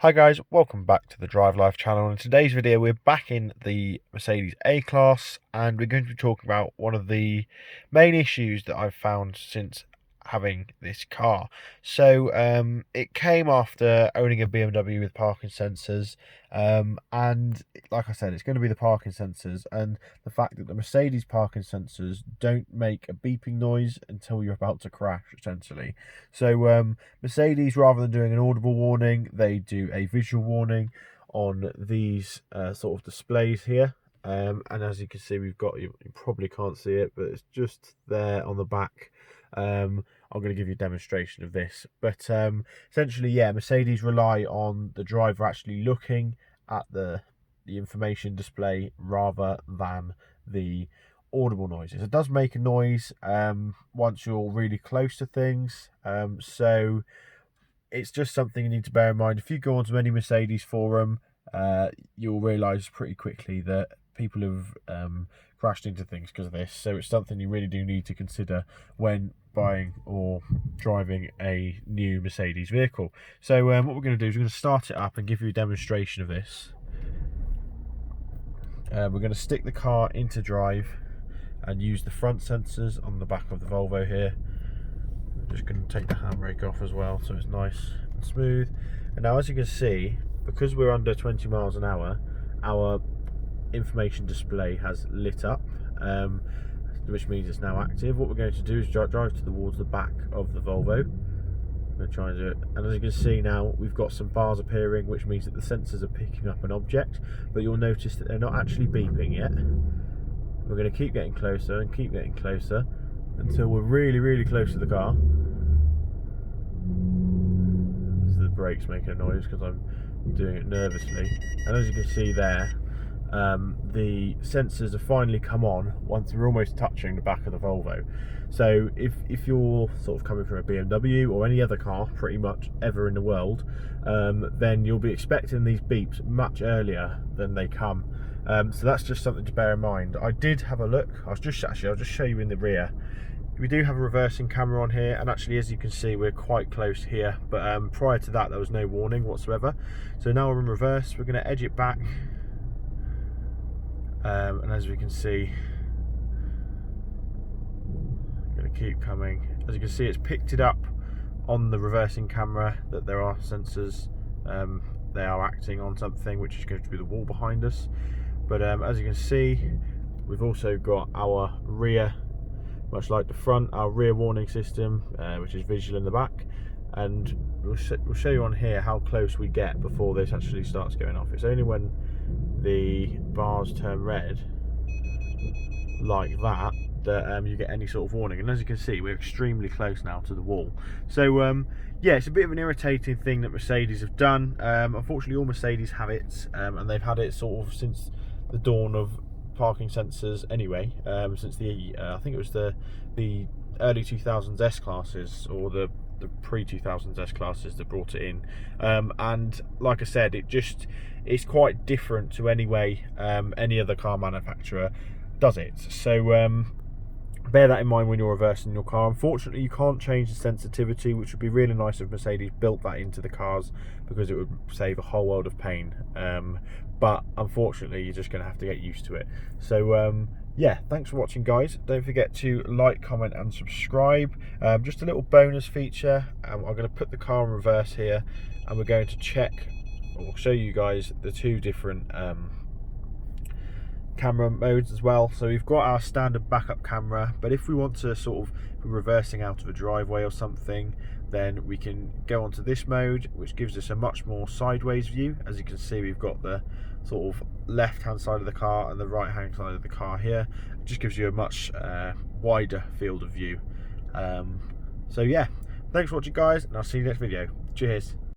Hi guys, welcome back to the Drive Life channel. In today's video we're back in the Mercedes A-Class and we're going to be talking about one of the main issues that I've found since having this car. So it came after owning a BMW with parking sensors, and like I said, it's going to be the parking sensors and the fact that the Mercedes parking sensors don't make a beeping noise until you're about to crash, essentially. So Mercedes, rather than doing an audible warning, they do a visual warning on these sort of displays here. And as you can see, we've got, you probably can't see it, but it's just there on the back. I'm going to give you a demonstration of this, but essentially, yeah, Mercedes rely on the driver actually looking at the information display rather than the audible noises. It does make a noise once you're really close to things, so it's just something you need to bear in mind. If you go onto any Mercedes forum, you'll realise pretty quickly that people have crashed into things because of this. So it's something you really do need to consider when buying or driving a new Mercedes vehicle. So what we're going to do is we're going to start it up and give you a demonstration of this. We're going to stick the car into drive and use the front sensors on the back of the Volvo here. I'm just going to take the handbrake off as well so it's nice and smooth. And now, as you can see, because we're under 20 miles an hour, our information display has lit up, which means it's now active. What we're going to do is drive towards the back of the Volvo. I'm going to try and do it, and as you can see now, we've got some bars appearing, which means that the sensors are picking up an object, but you'll notice that they're not actually beeping yet. We're going to keep getting closer and keep getting closer until we're really close to the car. This is the brakes making a noise because I'm doing it nervously, and as you can see there, the sensors have finally come on once we're almost touching the back of the Volvo. So if you're sort of coming from a BMW or any other car pretty much ever in the world, then you'll be expecting these beeps much earlier than they come. So that's just something to bear in mind. I did have a look. I'll just show you in the rear. We do have a reversing camera on here, and actually, as you can see, we're quite close here, but prior to that there was no warning whatsoever. So now we're in reverse. We're going to edge it back, and as we can see, I'm going to keep coming. As you can see, it's picked it up on the reversing camera that there are sensors. They are acting on something, which is going to be the wall behind us. But as you can see, we've also got our rear, much like the front, our rear warning system, which is visual in the back, and we'll show you on here how close we get before this actually starts going off. It's only when the bars turn red like that that you get any sort of warning, and as you can see, we're extremely close now to the wall. So yeah, it's a bit of an irritating thing that Mercedes have done. Unfortunately, all Mercedes have it, and they've had it sort of since the dawn of parking sensors anyway, since the I think it was the early 2000s S classes, or the pre-2000s S classes that brought it in, and like I said, it's quite different to any way any other car manufacturer does it. So bear that in mind when you're reversing your car. Unfortunately, you can't change the sensitivity, which would be really nice if Mercedes built that into the cars, because it would save a whole world of pain. But unfortunately, you're just going to have to get used to it. So yeah, thanks for watching, guys. Don't forget to like, comment and subscribe. Just a little bonus feature, I'm going to put the car in reverse here, and we're going to check, or show you guys the two different camera modes as well. So we've got our standard backup camera, but if we want to sort of be reversing out of a driveway or something, then we can go onto this mode, which gives us a much more sideways view. As you can see, we've got the sort of left hand side of the car and the right hand side of the car here. It just gives you a much wider field of view. So yeah, thanks for watching, guys, and I'll see you next video. Cheers.